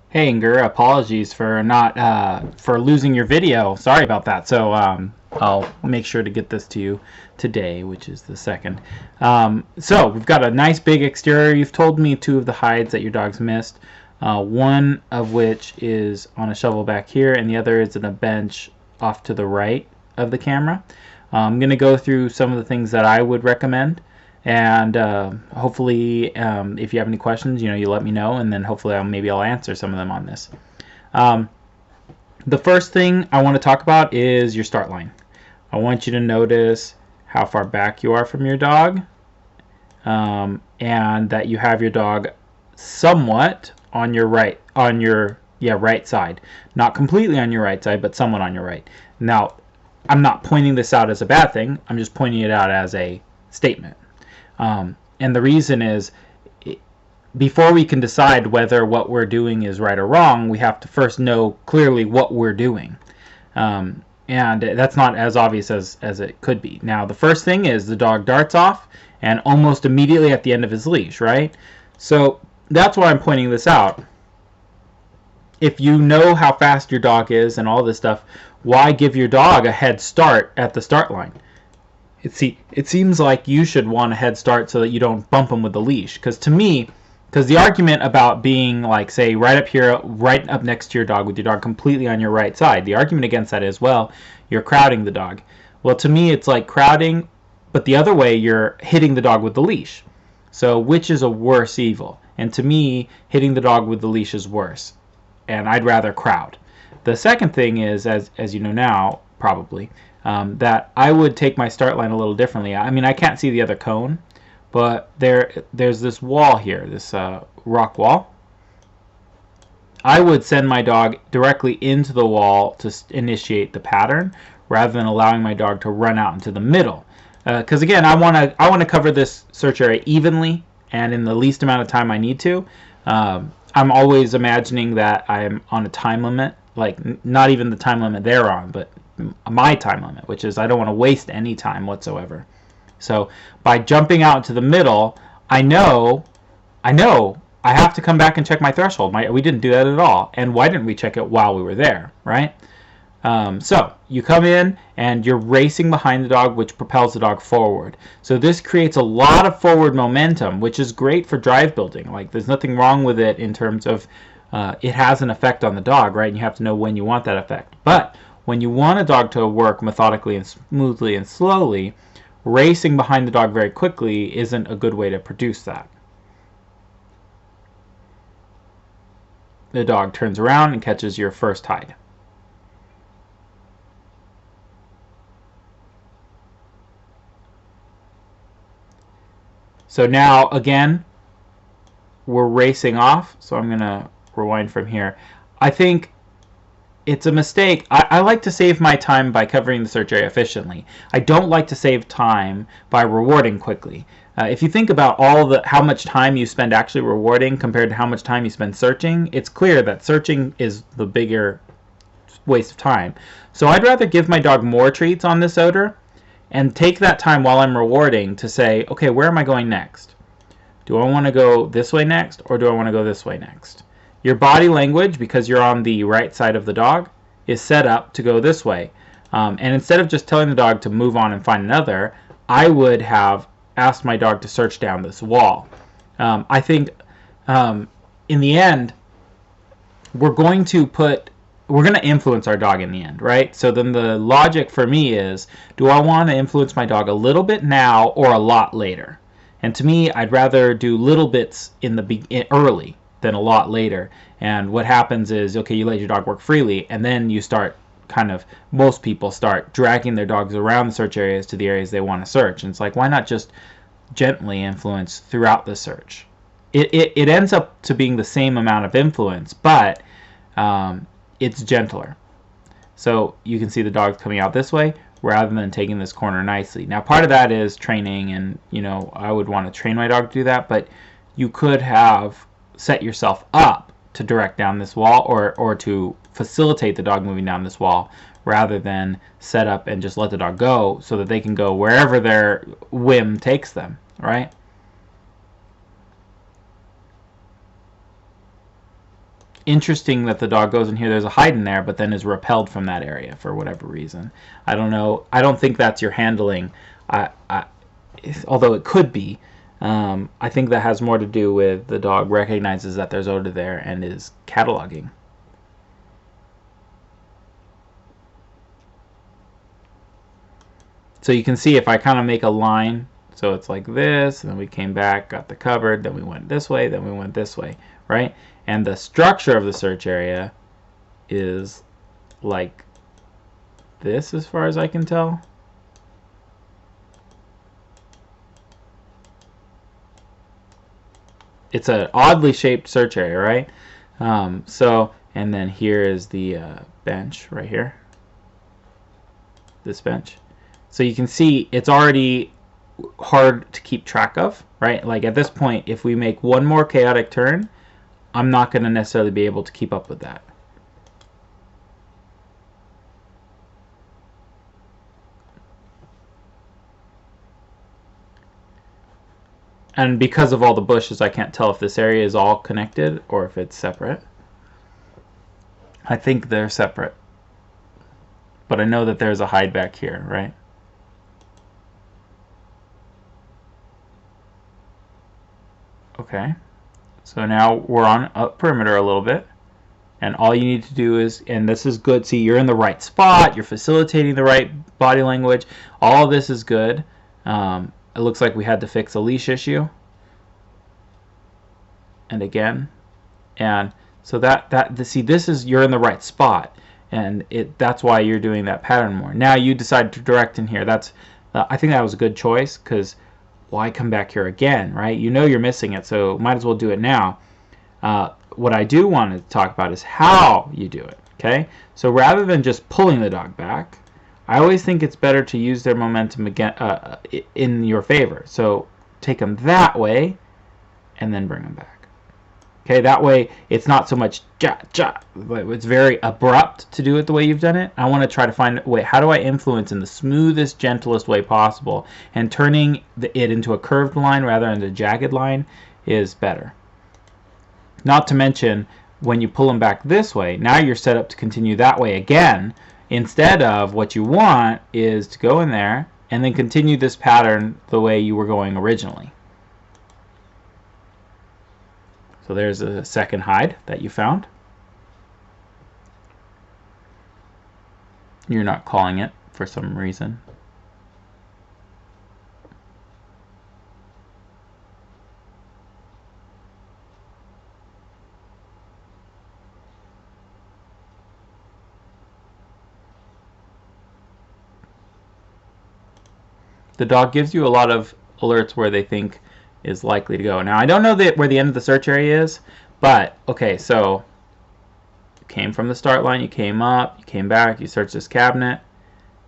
Hey Inger, apologies for not for losing your video. Sorry about that. So I'll make sure to get this to you today, which is the second. So we've got a nice big exterior. You've told me two of the hides that your dog's missed. One of which is on a shovel back here, and the other is on a bench off to the right of the camera. I'm going to go through some of the things that I would recommend, and hopefully if you have any questions, you let me know, and then hopefully maybe I'll answer some of them on this. um, the first thing I want to talk about is your start line. I want you to notice how far back you are from your dog, and that you have your dog somewhat on your right side, not completely on your right side, but somewhat on your right. Now, I'm not pointing this out as a bad thing, I'm just pointing it out as a statement. And the reason is, before we can decide whether what we're doing is right or wrong, we have to first know clearly what we're doing. And that's not as obvious as it could be. Now, the first thing is the dog darts off, and almost immediately at the end of his leash, right? So that's why I'm pointing this out. If you know how fast your dog is and all this stuff, why give your dog a head start at the start line? It seems like you should want a head start so that you don't bump them with the leash. Because the argument about being, like, say, right up here, right up next to your dog with your dog completely on your right side, the argument against that is, well, you're crowding the dog. Well, to me, it's like crowding, but the other way, you're hitting the dog with the leash. So which is a worse evil? And to me, hitting the dog with the leash is worse, and I'd rather crowd. The second thing is, as you know now, probably, that I would take my start line a little differently. I mean, I can't see the other cone, but there's this wall here, this rock wall. I would send my dog directly into the wall to initiate the pattern, rather than allowing my dog to run out into the middle. Because again, I want to cover this search area evenly and in the least amount of time I need to. I'm always imagining that I'm on a time limit, like not even the time limit they're on, but my time limit, which is I don't want to waste any time whatsoever. So by jumping out into the middle, I know I have to come back and check my threshold. We didn't do that at all. And why didn't we check it while we were there, right? So you come in and you're racing behind the dog, which propels the dog forward. So this creates a lot of forward momentum, which is great for drive building. Like, there's nothing wrong with it in terms of it has an effect on the dog, right? And you have to know when you want that effect. But when you want a dog to work methodically and smoothly and slowly, racing behind the dog very quickly isn't a good way to produce that. The dog turns around and catches your first hide. So now, again, we're racing off. So I'm going to rewind from here. I think it's a mistake. I like to save my time by covering the search area efficiently. I don't like to save time by rewarding quickly. If you think about how much time you spend actually rewarding compared to how much time you spend searching, it's clear that searching is the bigger waste of time. So I'd rather give my dog more treats on this odor and take that time while I'm rewarding to say, okay, where am I going next? Do I want to go this way next, or do I want to go this way next? Your body language, because you're on the right side of the dog, is set up to go this way. And instead of just telling the dog to move on and find another, I would have asked my dog to search down this wall. I think in the end, we're going to influence our dog in the end, right? So then the logic for me is, do I want to influence my dog a little bit now or a lot later? And to me, I'd rather do little bits early than a lot later. And what happens is, okay, you let your dog work freely, and then you start most people start dragging their dogs around the search areas to the areas they want to search. And it's like, why not just gently influence throughout the search? It ends up to being the same amount of influence, but it's gentler. So you can see the dog's coming out this way rather than taking this corner nicely. Now, part of that is training, and I would want to train my dog to do that, but you could have set yourself up to direct down this wall, or to facilitate the dog moving down this wall, rather than set up and just let the dog go so that they can go wherever their whim takes them, right? interesting that the dog goes in here. There's a hide in there, but then is repelled from that area for whatever reason. I don't know. I don't think that's your handling. Although it could be. I think that has more to do with the dog recognizes that there's odor there and is cataloging. So you can see if I kind of make a line, so it's like this, and then we came back, got the cupboard, then we went this way, then we went this way, right? And the structure of the search area is like this as far as I can tell. It's an oddly shaped search area, right? And then here is the bench right here. This bench. So you can see it's already hard to keep track of, right? Like at this point, if we make one more chaotic turn, I'm not going to necessarily be able to keep up with that. And because of all the bushes, I can't tell if this area is all connected or if it's separate. I think they're separate. But I know that there's a hide back here, right? Okay. So now we're on up perimeter a little bit. And all you need to do is, and this is good, see, you're in the right spot, you're facilitating the right body language. All of this is good. It looks like we had to fix a leash issue. And again. And so see, this is, you're in the right spot. And that's why you're doing that pattern more. Now you decide to direct in here. That's I think that was a good choice, because why come back here again, right? You know you're missing it, so might as well do it now. What I do want to talk about is how you do it, okay? So rather than just pulling the dog back, I always think it's better to use their momentum again in your favor. So take them that way and then bring them back. Okay, that way it's not so much ja, but it's very abrupt to do it the way you've done it. I want to try to find a way, how do I influence in the smoothest, gentlest way possible? And turning it into a curved line rather than a jagged line is better. Not to mention, when you pull them back this way, now you're set up to continue that way again, instead of what you want is to go in there and then continue this pattern the way you were going originally. So there's a second hide that you found. You're not calling it for some reason. The dog gives you a lot of alerts where they think is likely to go. Now, I don't know where the end of the search area is, but, okay, so you came from the start line, you came up, you came back, you searched this cabinet,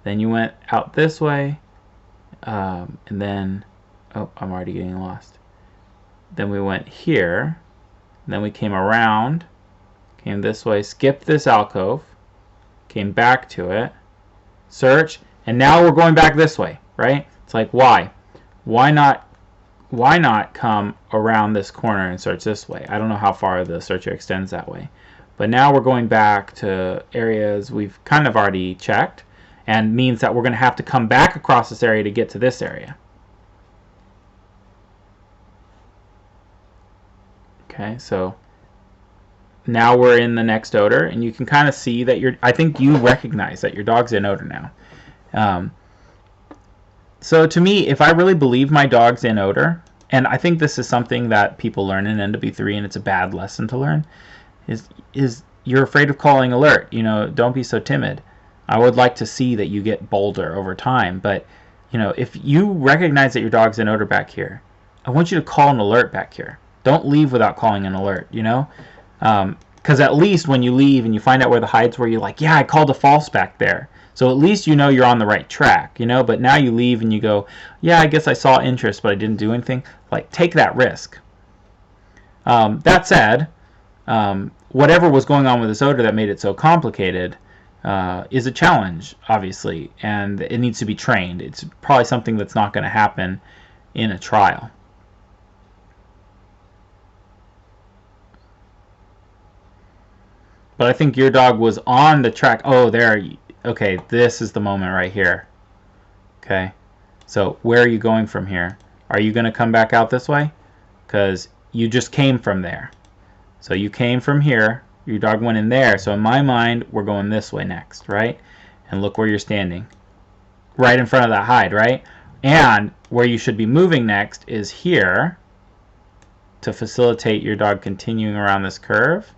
then you went out this way, and then, oh, I'm already getting lost. Then we went here, then we came around, came this way, skipped this alcove, came back to it, search, and now we're going back this way, right? It's like, why? Why not come around this corner and search this way? I don't know how far the search area extends that way. But now we're going back to areas we've kind of already checked, and means that we're going to have to come back across this area to get to this area. Okay, so now we're in the next odor, and you can kind of see that I think you recognize that your dog's in odor now. So to me, if I really believe my dog's in odor, and I think this is something that people learn in NW3, and it's a bad lesson to learn, is you're afraid of calling alert. You know, don't be so timid. I would like to see that you get bolder over time, but you know, if you recognize that your dog's in odor back here, I want you to call an alert back here. Don't leave without calling an alert, you know? Because at least when you leave and you find out where the hides were, you're like, yeah, I called a false back there. So at least you know you're on the right track, you know? But now you leave and you go, yeah, I guess I saw interest, but I didn't do anything. Like, take that risk. That said, whatever was going on with this odor that made it so complicated is a challenge, obviously, and it needs to be trained. It's probably something that's not going to happen in a trial. But I think your dog was on the track. Oh, there. Okay, this is the moment right here. Okay. So where are you going from here? Are you going to come back out this way? Because you just came from there. So you came from here. Your dog went in there. So in my mind, we're going this way next, right? And look where you're standing. Right in front of that hide, right? And where you should be moving next is here to facilitate your dog continuing around this curve.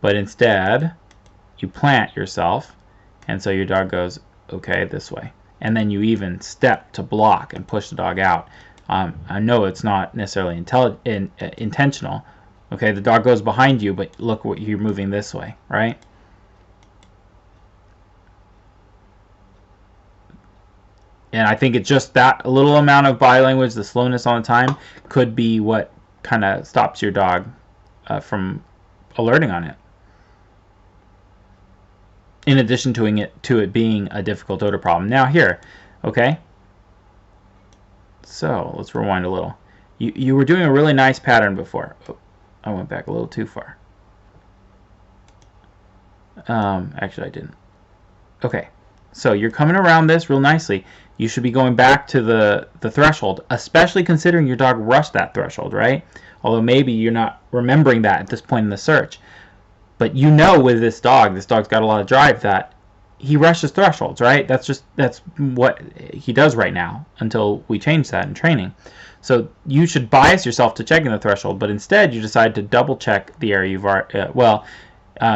But instead, you plant yourself. And so your dog goes, okay, this way. And then you even step to block and push the dog out. I know it's not necessarily intentional. Okay, the dog goes behind you, but look what you're moving this way, right? And I think it's just that a little amount of body language, the slowness on the time, could be what kind of stops your dog from alerting on it. In addition to it being a difficult odor problem. Now here, okay? So let's rewind a little. You were doing a really nice pattern before. Oh, I went back a little too far. Actually, I didn't. Okay, so you're coming around this real nicely. You should be going back to the threshold, especially considering your dog rushed that threshold, right? Although maybe you're not remembering that at this point in the search. But you know with this dog's got a lot of drive, that he rushes thresholds, right? That's what he does right now until we change that in training. So you should bias yourself to checking the threshold, but instead you decide to double check the area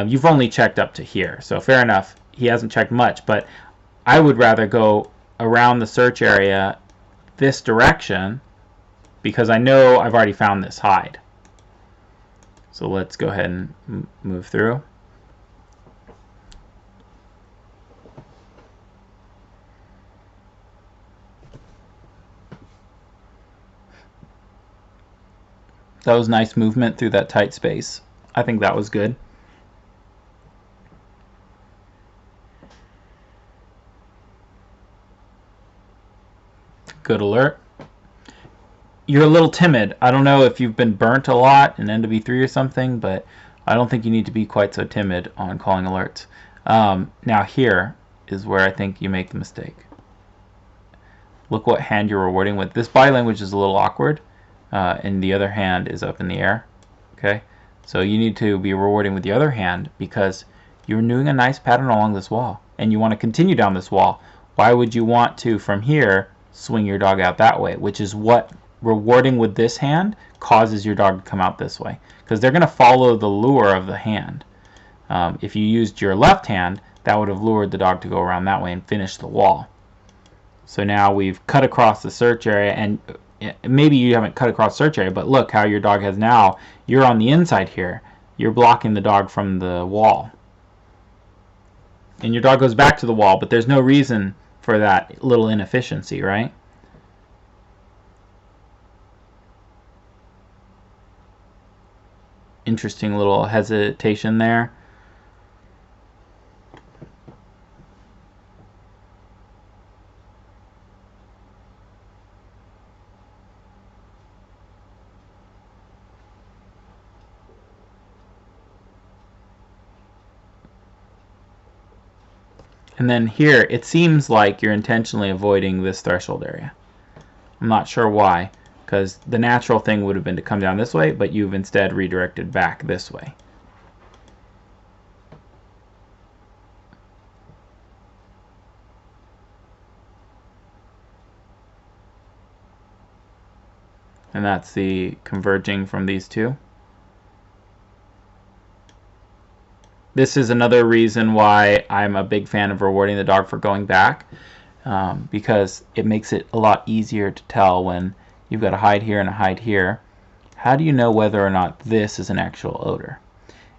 you've only checked up to here. So fair enough, he hasn't checked much, but I would rather go around the search area this direction because I know I've already found this hide. So let's go ahead and move through. That was nice movement through that tight space. I think that was good. Good alert. You're a little timid. I don't know if you've been burnt a lot in NW3 or something, but I don't think you need to be quite so timid on calling alerts. Now here is where I think you make the mistake. Look what hand you're rewarding with. This body language is a little awkward, and the other hand is up in the air. Okay, so you need to be rewarding with the other hand because you're doing a nice pattern along this wall, and you want to continue down this wall. Why would you want to, from here, swing your dog out that way, which is what rewarding with this hand causes your dog to come out this way, because they're going to follow the lure of the hand. If you used your left hand, that would have lured the dog to go around that way and finish the wall. So now we've cut across the search area, and maybe you haven't cut across search area, but look how your dog has now, you're on the inside here, you're blocking the dog from the wall. And your dog goes back to the wall, but there's no reason for that little inefficiency, right? Interesting little hesitation there. And then here, it seems like you're intentionally avoiding this threshold area. I'm not sure why, because the natural thing would have been to come down this way, but you've instead redirected back this way. And that's the converging from these two. This is another reason why I'm a big fan of rewarding the dog for going back, because it makes it a lot easier to tell when you've got a hide here and a hide here. How do you know whether or not this is an actual odor?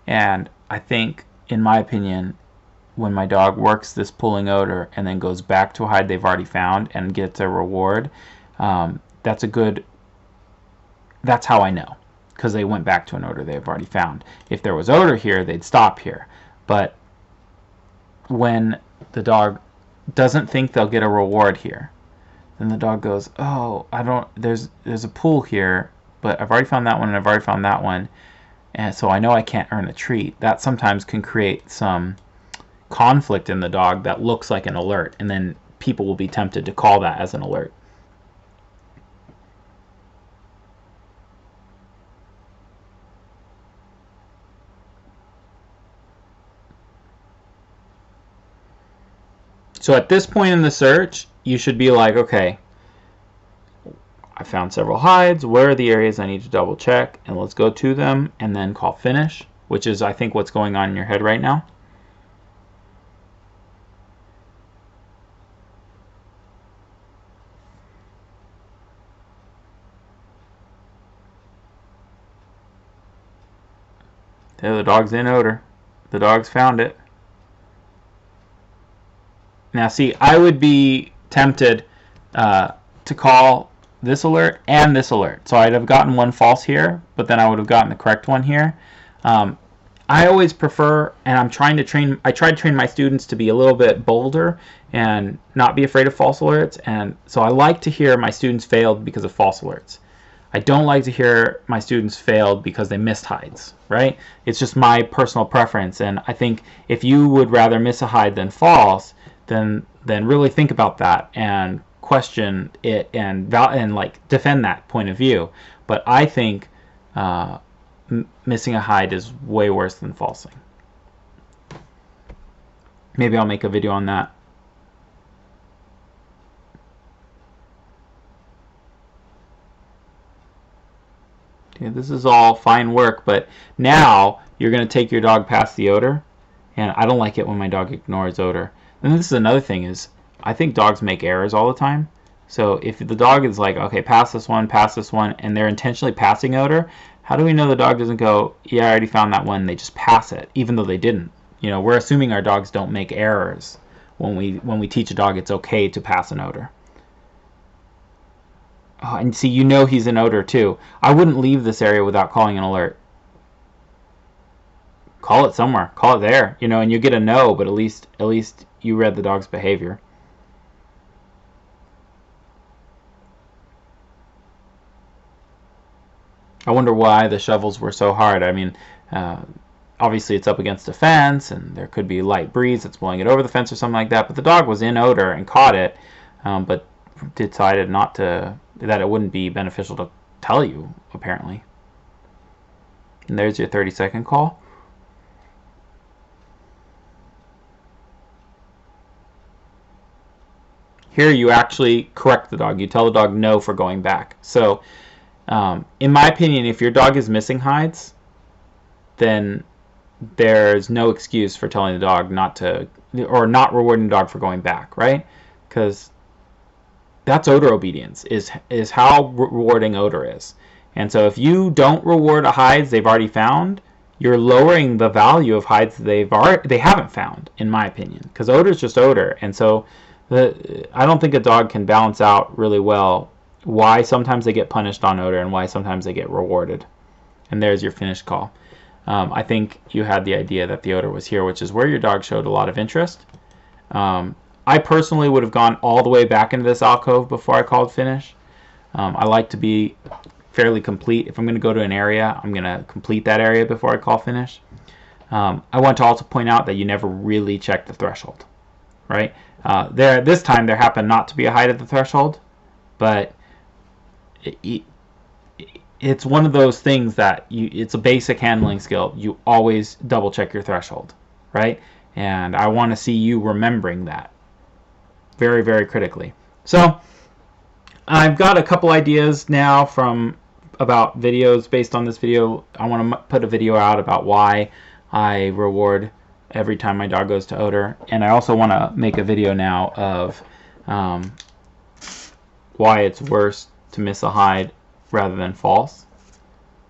And I think, in my opinion, when my dog works this pulling odor and then goes back to a hide they've already found and gets a reward, that's how I know, because they went back to an odor they've already found. If there was odor here, they'd stop here. But when the dog doesn't think they'll get a reward here, then the dog goes, oh, there's a pool here, but I've already found that one and I've already found that one, and so I know I can't earn a treat. That sometimes can create some conflict in the dog that looks like an alert, and then people will be tempted to call that as an alert. So at this point in the search, you should be like, okay, I found several hides. Where are the areas I need to double check? And let's go to them and then call finish, which is, I think, what's going on in your head right now. There, the dog's in odor. The dog's found it. Now, see, I would be tempted to call this alert and this alert. So I'd have gotten one false here, but then I would have gotten the correct one here. I always prefer, and I try to train my students to be a little bit bolder and not be afraid of false alerts. And so I like to hear my students failed because of false alerts. I don't like to hear my students failed because they missed hides, right? It's just my personal preference. And I think if you would rather miss a hide than false, then really think about that and question it and like defend that point of view. But I think missing a hide is way worse than falsing. Maybe I'll make a video on that. Okay, this is all fine work, but now you're going to take your dog past the odor, and I don't like it when my dog ignores odor. And this is another thing is, I think dogs make errors all the time. So if the dog is like, okay, pass this one, and they're intentionally passing odor, how do we know the dog doesn't go, yeah, I already found that one, they just pass it, even though they didn't? You know, we're assuming our dogs don't make errors when we teach a dog it's okay to pass an odor. Oh, and see, you know he's in odor too. I wouldn't leave this area without calling an alert. Call it somewhere. Call it there. You know, and you get a no, but at least you read the dog's behavior. I wonder why the shovels were so hard. I mean, obviously it's up against a fence, and there could be a light breeze that's blowing it over the fence or something like that. But the dog was in odor and caught it, but decided not to, that it wouldn't be beneficial to tell you, apparently. And there's your 30-second call. Here you actually correct the dog. You tell the dog no for going back. So in my opinion, if your dog is missing hides, then there's no excuse for telling the dog not to, or not rewarding the dog for going back, right? Because that's odor obedience, is how rewarding odor is. And so if you don't reward hides they've already found, you're lowering the value of hides they haven't found, in my opinion, because odor is just odor. And so I don't think a dog can balance out really well why sometimes they get punished on odor and why sometimes they get rewarded. And there's your finished call. I think you had the idea that the odor was here, which is where your dog showed a lot of interest. I personally would have gone all the way back into this alcove before I called finish. I like to be fairly complete. If I'm going to go to an area, I'm going to complete that area before I call finish. I want to also point out that you never really check the threshold, right? This time there happened not to be a hide at the threshold, but it's one of those things that it's a basic handling skill. You always double check your threshold, right? And I want to see you remembering that very, very critically. So I've got a couple ideas now about videos based on this video. I want to put a video out about why I reward every time my dog goes to odor, and I also want to make a video now of why it's worse to miss a hide rather than false.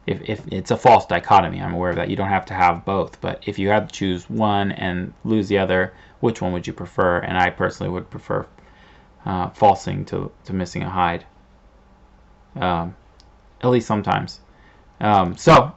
If it's a false dichotomy, I'm aware of that. You don't have to have both, but if you had to choose one and lose the other, which one would you prefer? And I personally would prefer falsing to missing a hide, at least sometimes. So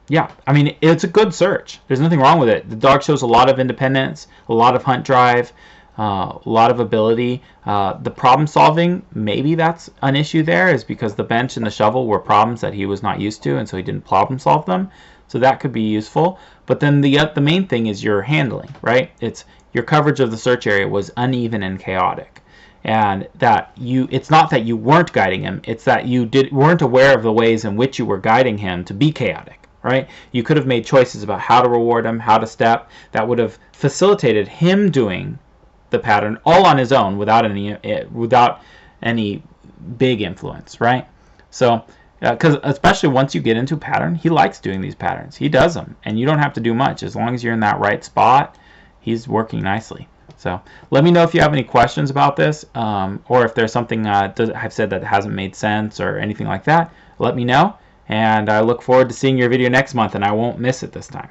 yeah, I mean, it's a good search. There's nothing wrong with it. The dog shows a lot of independence, a lot of hunt drive. a lot of ability. The problem solving, maybe that's an issue there, is because the bench and the shovel were problems that he was not used to, and so he didn't problem solve them. So that could be useful. But then the main thing is your handling, right? It's your coverage of the search area was uneven and chaotic. And that it's not that you weren't guiding him, it's that you weren't aware of the ways in which you were guiding him to be chaotic, right? You could have made choices about how to reward him, how to step, that would have facilitated him doing the pattern all on his own without any big influence, right? So because especially once you get into a pattern, he likes doing these patterns. He does them, and you don't have to do much. As long as you're in that right spot, he's working nicely. So let me know if you have any questions about this, or if there's something I've said that hasn't made sense or anything like that. Let me know, and I look forward to seeing your video next month, and I won't miss it this time.